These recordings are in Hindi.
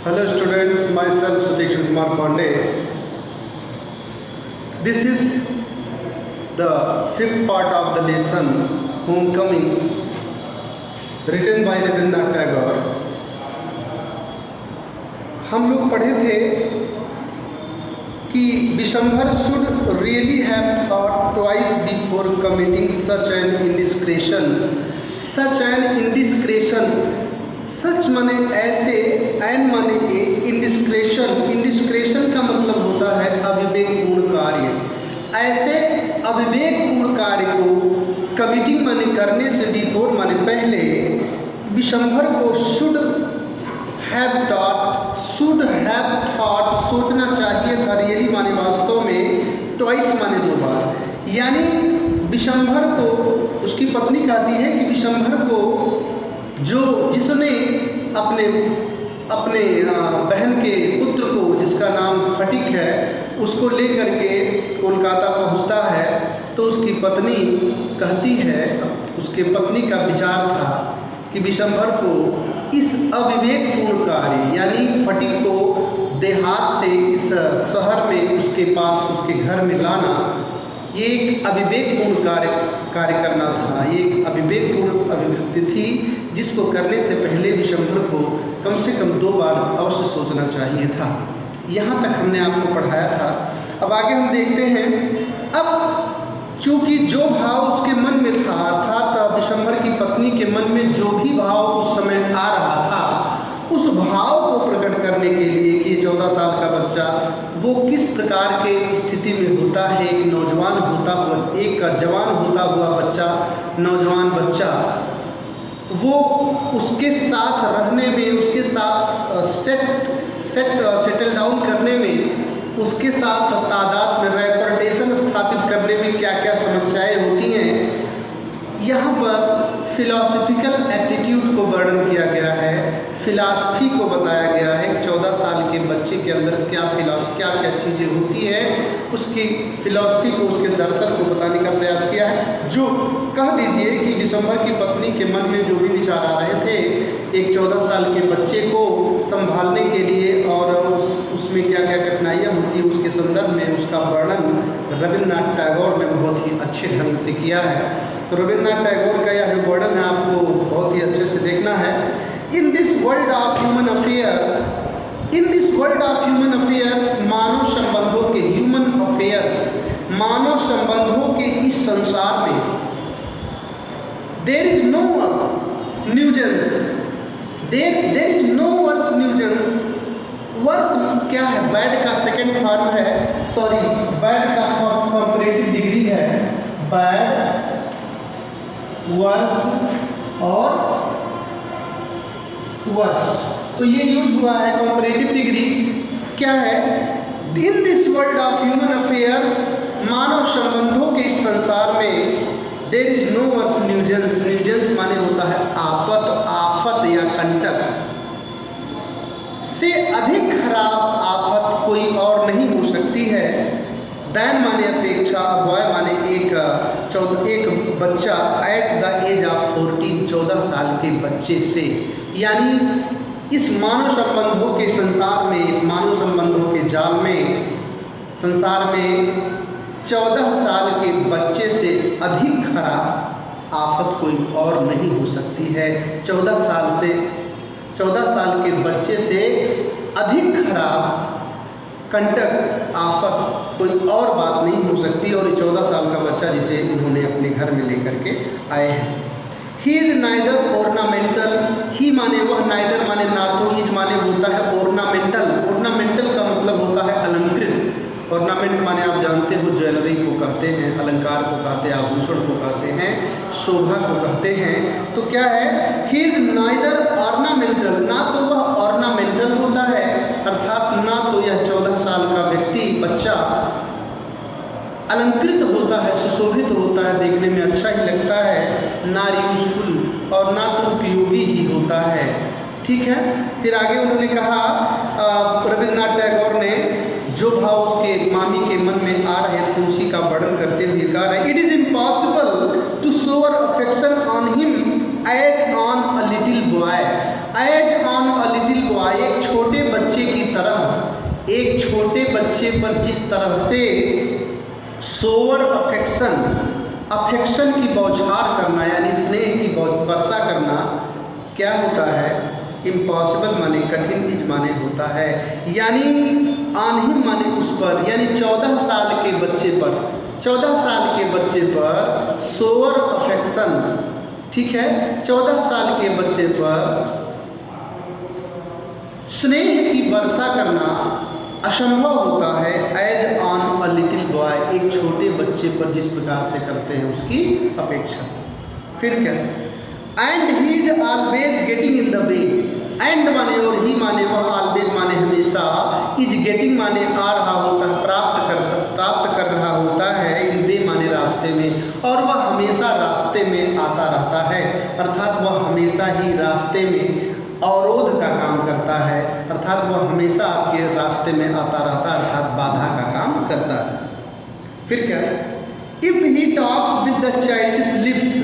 Hello students, myself Sutikshan Kumar Pandey. This is the fifth part of the lesson Homecoming written by Rabindranath Tagore. हम लोग पढ़े थे कि Vishambhar should really have thought twice before committing such an indiscretion. Such an indiscretion, सच माने ऐसे, एन माने एक, इंडिस्क्रेशन, इंडिस्क्रेशन का मतलब होता है अविवेकपूर्ण कार्य। ऐसे अविवेकपूर्ण कार्य को कमिटिंग माने करने से बिफोर माने पहले, विशंभर को शुड हैव थॉट सोचना चाहिए था, रियली माने वास्तव में, ट्वाइस माने दो बार। यानी विशंभर को, उसकी पत्नी कहती है कि विशंभर को जिसने अपने बहन के पुत्र को, जिसका नाम फटिक है, उसको लेकर के कोलकाता पहुंचता है, तो उसकी पत्नी कहती है, उसके पत्नी का विचार था कि विशंभर को इस अविवेकपूर्ण कार्य, यानी फटिक को देहात से इस शहर में उसके पास, उसके घर में लाना, ये एक अविवेकपूर्ण कार्य करना था। ये एक अविवेकपूर्ण अभिवृत्ति थी जिसको करने से पहले विशंभर को कम से कम 2 बार अवश्य सोचना चाहिए था। यहाँ तक हमने आपको पढ़ाया था। अब आगे हम देखते हैं। अब चूँकि जो भाव उसके मन में था, अर्थात विशंभर की पत्नी के मन में जो भी भाव उस समय आ रहा था, उस भाव को प्रकट करने के लिए कि 14 साल का बच्चा वो किस प्रकार के स्थिति में होता है, एक नौजवान होता हुआ, एक जवान होता हुआ बच्चा, नौजवान बच्चा, वो उसके साथ रहने में, उसके साथ सेटल डाउन करने में, उसके साथ तादाद में रेपुटेशन स्थापित करने में क्या क्या समस्याएं होती हैं, यहाँ पर फिलॉसफिकल एटीट्यूड को वर्णन किया गया है, फिलॉसफी को बताया गया है। 14 साल के बच्चे के अंदर क्या क्या चीज़ें होती हैं, उसकी फिलॉसफी को, उसके दर्शन को बताने का प्रयास किया है। जो कह दीजिए कि विशंभर की पत्नी के मन में जो भी विचार आ रहे थे, एक 14 साल के बच्चे को संभालने के लिए और उसमें क्या क्या कठिनाइयाँ होती हैं, उसके संदर्भ में उसका वर्णन रविन्द्रनाथ टैगोर ने बहुत ही अच्छे ढंग से किया है। तो रविन्द्रनाथ टैगोर का यह जो वर्णन है आपको बहुत ही अच्छे से देखना है। In this world of human affairs, मानव संबंधों के, मानव संबंधों के इस संसार में, there is no worse nuisance, there is no worse nuisance. Worse क्या है? बैड का सेकंड फॉर्म है, सॉरी, बैड का कंपैरेटिव डिग्री है, बैड, वर्स और वर्स्ट, तो ये यूज हुआ है कंपैरेटिव डिग्री। क्या है? In this world of human affairs, मानव संबंधों के इस संसार में, देयर इज नो वर्स न्यूजेंस, न्यूजेंस माने होता है आफत या कंटक, से अधिक खराब आफत कोई और नहीं हो सकती है। दैन माने अपेक्षा, बॉय माने एक बच्चा, एट द एज ऑफ 14, 14 साल के बच्चे से, यानी इस मानव संबंधों के संसार में, इस मानव संबंधों के जाल में, संसार में 14 साल के बच्चे से अधिक खराब आफत कोई और नहीं हो सकती है। 14 साल के बच्चे से अधिक खराब कंटक, आफत कोई और बात नहीं हो सकती। और 14 साल का बच्चा जिसे इन्होंने अपने घर में लेकर के आए हैं। ही इज नाइदर ऑर्नामेंटल, ही माने वह, नाइदर माने ना तो, इज माने होता है ऑर्नामेंटल, ऑर्नामेंटल का मतलब होता है अलंकृत। ऑर्नामेंट माने आप जानते हो ज्वेलरी को कहते हैं, अलंकार को कहते हैं, आभूषण को कहते हैं, शोभा को कहते हैं। तो क्या है? ही इज नाइदर ऑर्नामेंटल, ना तो वह ऑर्नामेंटल होता है, अर्थात ना तो यह 14 साल का व्यक्ति, बच्चा अलंकृत होता है, सुशोभित होता है, देखने में अच्छा ही लगता है, ना यूजफुल, और ना तो उपयोगी ही होता है। ठीक है। फिर आगे उन्होंने कहा, रविन्द्रनाथ टैगोर ने जो भाव उसके मामी के मन में आ रहे थे उसी का वर्णन करते हुए कहा है, it is impossible to shower affection on him as on a little boy, as on a little boy, एक छोटे बच्चे की तरह, एक छोटे बच्चे पर जिस तरह से सोवर अफेक्शन की बौछार करना यानी स्नेह की वर्षा करना क्या होता है, इम्पॉसिबल माने कठिन, इज माने होता है, यानी ऑन हिम माने उस पर, यानी 14 साल के बच्चे पर, 14 साल के बच्चे पर सोवर अफेक्शन, ठीक है, 14 साल के बच्चे पर स्नेह की वर्षा करना असंभव होता है as on a little boy, एक छोटे बच्चे पर जिस प्रकार से करते हैं उसकी अपेक्षा। फिर क्या, and he is always getting in the way, and माने और ही माने वह, ऑलवेज माने हमेशा, इज गेटिंग माने आ रहा होता है, प्राप्त कर रहा होता है, इन वे माने रास्ते में, और वह हमेशा रास्ते में आता रहता है, अर्थात वह हमेशा ही रास्ते में अवरोध का काम करता है, अर्थात वह हमेशा आपके रास्ते में आता रहता है, अर्थात बाधा का काम करता है। फिर क्या, if he talks with the child's lips,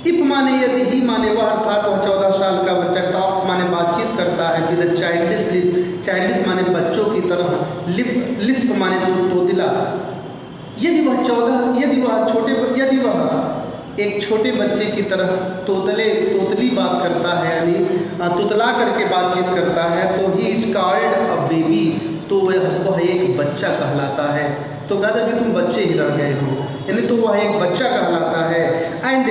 if माने यदि, ही माने वह, अर्थात वह 14 साल का बच्चा, टॉक्स माने बातचीत करता है, with the child's lip, child's माने बच्चों की तरह, लिस्प माने तोतला, यदि वह एक छोटे बच्चे की तरह तोतली बात करता है, यानी तुतला करके बातचीत करता है, तो he is called a baby, तो वह एक बच्चा कहलाता है। तो कहते अभी तुम बच्चे ही रह गए हो, यानी तो वह एक बच्चा कहलाता है। एंड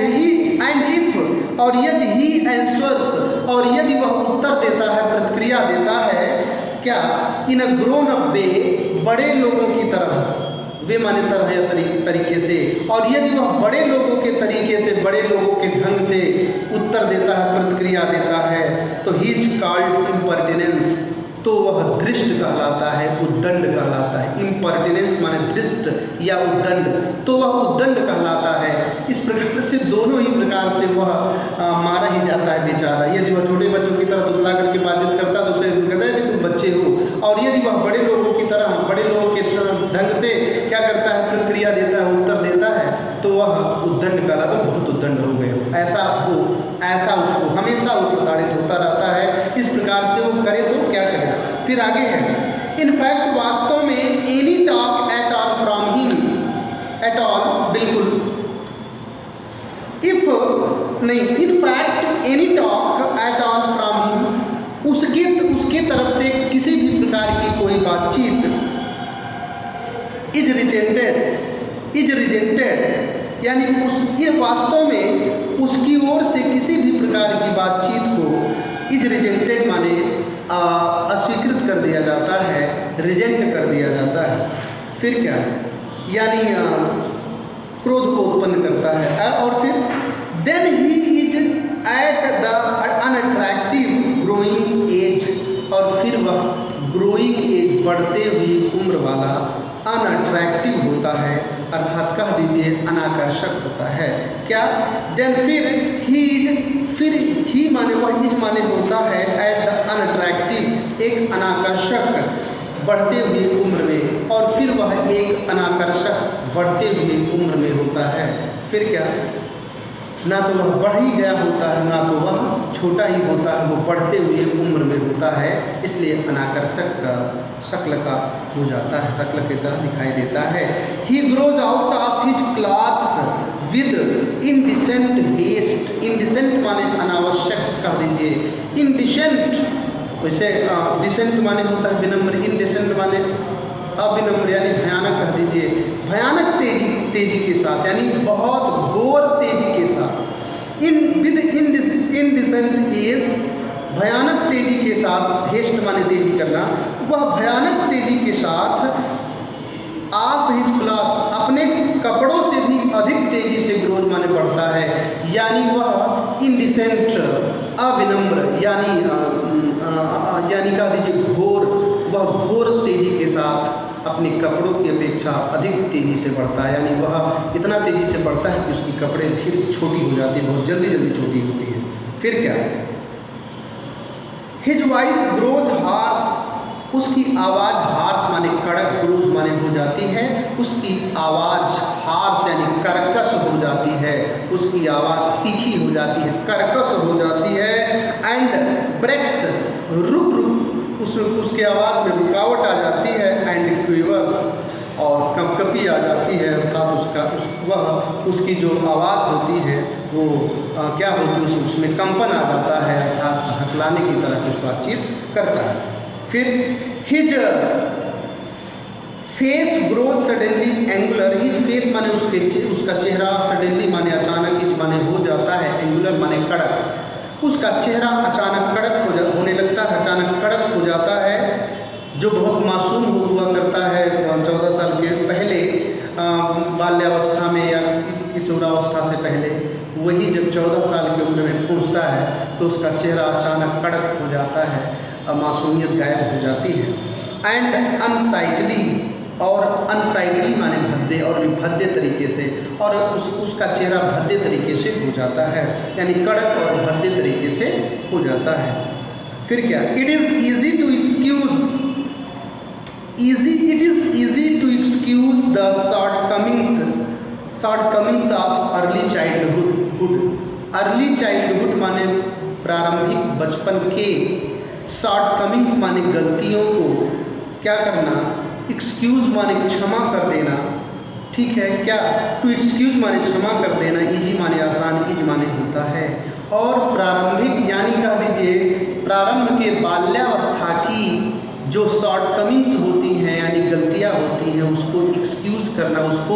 इफ, और यदि ही एंसवर्स, और यदि वह उत्तर देता है, प्रतिक्रिया देता है, क्या, इन अ ग्रोन अप वे, बड़े लोगों की तरह, वे माने तरह या तरीके से, और यदि वह बड़े लोगों के तरीके से, बड़े लोगों के ढंग से उत्तर देता है, प्रतिक्रिया देता है, तो ही इज कॉल्ड इम्पर्टिनेंस, तो वह धृष्ट कहलाता है, उद्दंड कहलाता है। इम्पर्टिनेंस माने धृष्ट या उद्दंड, तो वह उद्दंड कहलाता है। इस प्रकार से दोनों ही प्रकार से वह मारा ही जाता है बेचारा। यदि वह छोटे बच्चों की तरह तुतला करके बातचीत करता है तो उसे कहता है कि तुम बच्चे हो, और यदि वह बड़े लोगों की तरह, बड़े लोगों के ढंग से क्या करता है, प्रतिक्रिया देता है, उत्तर देता है, तो वह उद्दंड कहलाता है, बहुत उद्दंड हो गए हो, ऐसा उसको हमेशा वो प्रताड़ित होता रहता है। इस प्रकार से वो करे तो क्या करे। फिर आगे है, इनफैक्ट वास्तव में, any talk at all from him, at all बिल्कुल, इफ नहीं, in fact any talk at all from him, उसके तरफ से किसी भी प्रकार की कोई बातचीत, इज रिजेक्टेड, यानी ये वास्तव में उसकी ओर से किसी भी प्रकार की बातचीत को, इज रिजेक्टेड माने अस्वीकृत कर दिया जाता है, रिजेक्ट कर दिया जाता है। फिर क्या, यानी क्रोध को उत्पन्न करता है। और फिर then he is at the unattractive growing age, और फिर वह ग्रोइंग एज, बढ़ते हुई उम्र वाला, अनअट्रैक्टिव होता है, अर्थात कह दीजिए अनाकर्षक होता है। क्या, देन फिर ही माने वह, इज माने होता है, एट द अनअट्रैक्टिव, एक अनाकर्षक बढ़ते हुए उम्र में, और फिर वह एक अनाकर्षक बढ़ते हुए उम्र में होता है। फिर क्या, ना तो वह बढ़ ही गया होता है, ना तो वह छोटा ही होता है, वो बढ़ते हुए उम्र में होता है, इसलिए अनाकर्षक का शक्ल का हो जाता है, शक्ल की तरह दिखाई देता है। He grows out of his clothes with indecent haste, indecent माने अनावश्यक कह दीजिए, इनडिसेंट, वैसे डिसेंट माने होता है विनम्र, इनडिसेंट माने अविनम्र यानी भयानक कह दीजिए, भयानक तेजी के साथ, यानी बहुत घोर तेजी के साथ, इनडिसेंट एज, भयानक तेजी के साथ, हेस्ट माने तेजी करना, वह भयानक तेजी के साथ, ऑफ हिज क्लास, अपने कपड़ों से भी अधिक तेजी से ग्रोथ माने बढ़ता है, यानी वह इनडिसेंट, अविनम्र, यानी कह दीजिए घोर, वह घोर तेजी के साथ अपने कपड़ों की अपेक्षा अधिक तेजी से बढ़ता है, यानी वह इतना तेजी से बढ़ता है कि उसकी कपड़े धीरे छोटी हो जाती है, बहुत जल्दी छोटी होती है। फिर क्या, हिज वॉइस ग्रोज हार्श, उसकी आवाज़ हार्श माने कड़क, क्रूज माने हो जाती है, उसकी आवाज़ हार्श यानी कर्कश हो जाती है, उसकी आवाज़ तीखी हो जाती है, कर्कश हो जाती है। एंड ब्रेक्स रुक रुक, उसके आवाज़ में रुकावट आ जाती है। एंड क्विवर्स और कंपकपी आ जाती है, अर्थात उसकी जो आवाज़ होती है वो क्या होती है, उसमें कंपन आ जाता है, अर्थात हकलाने की तरह कुछ बातचीत करता है। फिर his face grows suddenly angular, his face माने उसका चेहरा, सडनली माने अचानक, हिज माने हो जाता है, एंगुलर माने कड़क, उसका चेहरा अचानक कड़क होने लगता है, अचानक कड़क हो जाता है। जो बहुत मासूम हुआ करता है 14 साल के पहले, बाल्यावस्था में या किशोरावस्था से पहले, वही जब 14 साल की उम्र में पहुंचता है तो उसका चेहरा अचानक कड़क हो जाता है, मासूमियत गायब हो जाती है। एंड अनसाइटली, और अनसाइटली माने भद्दे, और भी भद्दे तरीके से, और उसका चेहरा भद्दे तरीके से हो जाता है, यानी कड़क और भद्दे तरीके से हो जाता है। फिर क्या, it is easy to excuse, it is easy to excuse the shortcomings of early childhood। Early childhood माने प्रारंभिक बचपन के, शॉर्टकमिंग्स माने गलतियों को क्या करना, एक्सक्यूज़ माने क्षमा कर देना, ठीक है क्या, टू एक्सक्यूज़ माने क्षमा कर देना, इजी माने आसान, इज माने होता है। और प्रारंभिक यानी कह दीजिए प्रारंभ के बाल्यावस्था की जो शॉर्टकमिंग्स होती हैं यानी गलतियां होती हैं, उसको एक्सक्यूज़ करना, उसको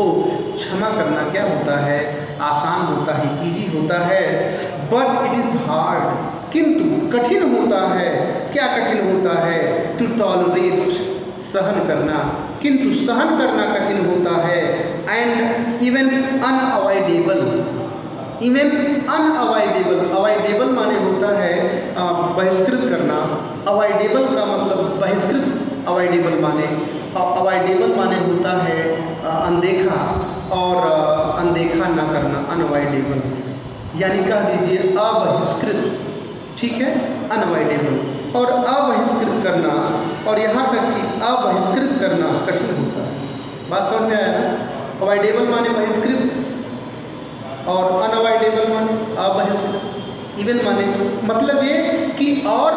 क्षमा करना क्या होता है, आसान होता है, इजी होता है। बट इट इज़ हार्ड, किंतु कठिन होता है, क्या कठिन होता है, टू टॉलरेट, सहन करना, किंतु सहन करना कठिन होता है। And even unavoidable, even unavoidable, avoidable माने होता है बहिष्कृत करना, अवॉइडेबल का मतलब बहिष्कृत, अवॉइडेबल माने होता है अनदेखा, और अनदेखा ना करना, अनअवॉइडेबल, यानी कह दीजिए अबहिष्कृत, ठीक है, अनअवॉइडेबल और अबहिष्कृत करना, और यहाँ तक कि अबहिष्कृत करना कठिन होता है। बात समझ में आया ना, अवॉइडेबल माने बहिष्कृत और अनअवॉइडेबल माने अबहिष्कृत, इवन माने मतलब ये कि और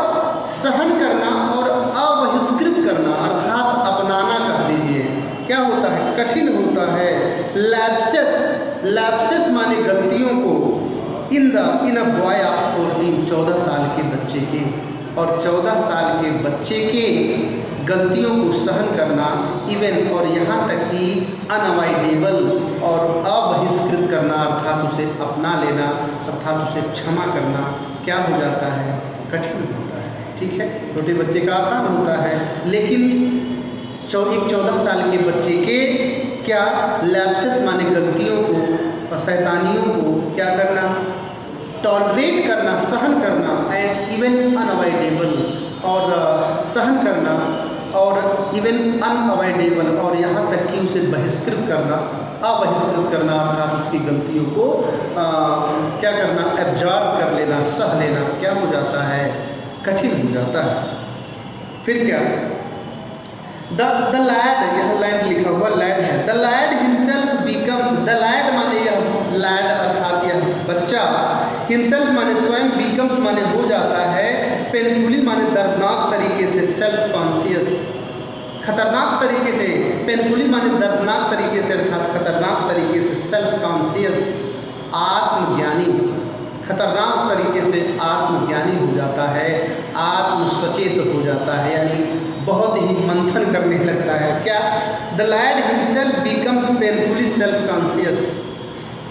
सहन करना और अबहिष्कृत करना, अर्थात अपनाना कह दीजिए, क्या होता है, कठिन होता है। लैप्सेस, लैप्सेस माने गलतियों को, इन अ बॉय ऑफ 14, 14 साल के बच्चे के, और 14 साल के बच्चे के गलतियों को सहन करना, इवन और यहाँ तक कि अनअवॉइडेबल और अबहिष्कृत करना, अर्थात उसे अपना लेना, अर्थात उसे क्षमा करना, क्या हो जाता है, कठिन होता है, ठीक है। छोटे बच्चे का आसान होता है, लेकिन एक 14 साल के बच्चे के क्या, लैप्सेस माने गलतियों को और शैतानियों को क्या करना, टॉलरेट करना, सहन करना, एंड इवन अनअवॉइडेबल, और सहन करना, और इवन अनअवॉइडेबल, और यहाँ तक कि उसे बहिष्कृत करना, अबहिष्कृत करना, अर्थात उसकी गलतियों को क्या करना, एब्जॉर्ब कर लेना, सह लेना, क्या हो जाता है, कठिन हो जाता है। फिर क्या, द लैड, यह लैड लिखा हुआ लैड है, the lad himself becomes, the lad माने यह लैड अर्थात यह बच्चा, हिमसेल्फ माने स्वयं, बिकम्स माने हो जाता है, पेनफुली माने दर्दनाक तरीके से, सेल्फ कॉन्शियस, खतरनाक तरीके से, पेनफुली माने दर्दनाक तरीके से, अर्थात खतरनाक तरीके से, सेल्फ कॉन्शियस आत्मज्ञानी, खतरनाक तरीके से आत्मज्ञानी हो जाता है, आत्मसचेत हो जाता है, यानी बहुत ही मंथन करने लगता है। क्या, the lad himself becomes painfully self conscious,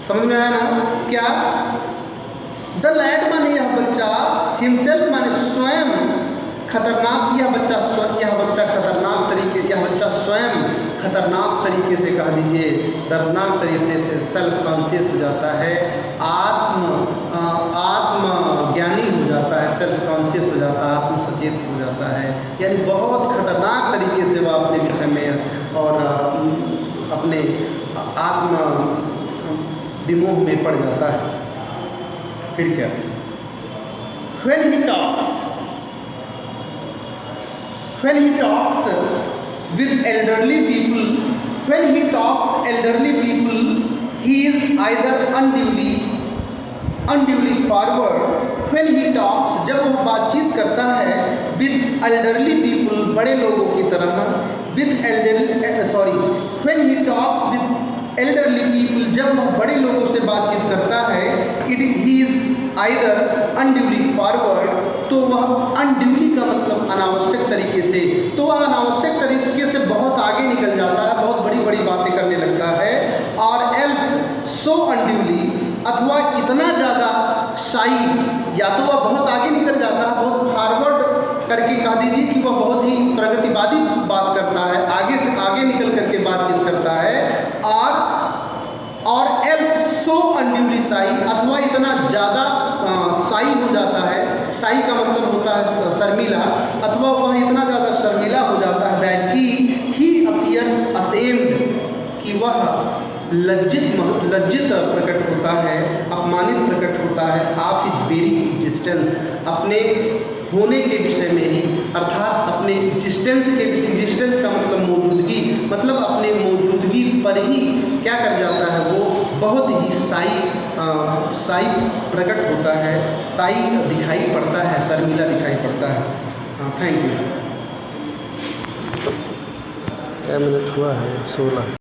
समझ में आया ना, क्या, द लैड माने यह बच्चा, हिमसेल्फ माने स्वयं, खतरनाक, यह बच्चा खतरनाक तरीके, यह बच्चा स्वयं खतरनाक तरीके से कह दीजिए, दर्दनाक तरीके से सेल्फ कॉन्शियस हो जाता है, आत्मज्ञानी हो जाता है, सेल्फ कॉन्शियस हो जाता है, आत्मसचेत हो जाता है, यानी बहुत खतरनाक तरीके से वह अपने विषय में और अपने आत्म विमोह में पड़ जाता है। फिर क्या, when he talks, when he talks with elderly people, he is either unduly forward. When he talks, जब वह बातचीत करता है with elderly people, बड़े लोगों की तरह, when he talks with elderly people, जब वह बड़े लोगों से बातचीत करता है, he is either unduly forward, तो वह unduly का मतलब अनावश्यक तरीके से, तो वह अनावश्यक तरीके से बहुत आगे निकल जाता है, बहुत बड़ी बड़ी बातें करने लगता है, और else so unduly, अथवा इतना ज़्यादा शाई, या तो वह बहुत आगे निकल जाता है, बहुत फॉरवर्ड करके कह दीजिए कि वह बहुत ही प्रगतिवादी बात करता है, आगे से आगे निकल करके बातचीत करता है, और एल्स सो अनड्यूली साई, अथवा इतना ज़्यादा साई हो जाता है, साई का मतलब होता है शर्मिला, अथवा वह इतना ज़्यादा शर्मिला हो जाता है दैट कि ही अपीयर्स असेम्ड, कि वह लज्जित प्रकट होता है, अपमानित प्रकट होता है, ऑफ हिज वेरी एग्जिस्टेंस, अपने होने के विषय में ही, अर्थात अपने एग्जिस्टेंस के विषय, एग्जिस्टेंस का मतलब मौजूदगी, मतलब अपने मौजूदगी पर ही क्या कर जाता है, वो बहुत ही साई प्रकट होता है, साई दिखाई पड़ता है, शर्मिला दिखाई पड़ता है। हाँ, थैंक यू। क्या मिनट हुआ है? 16।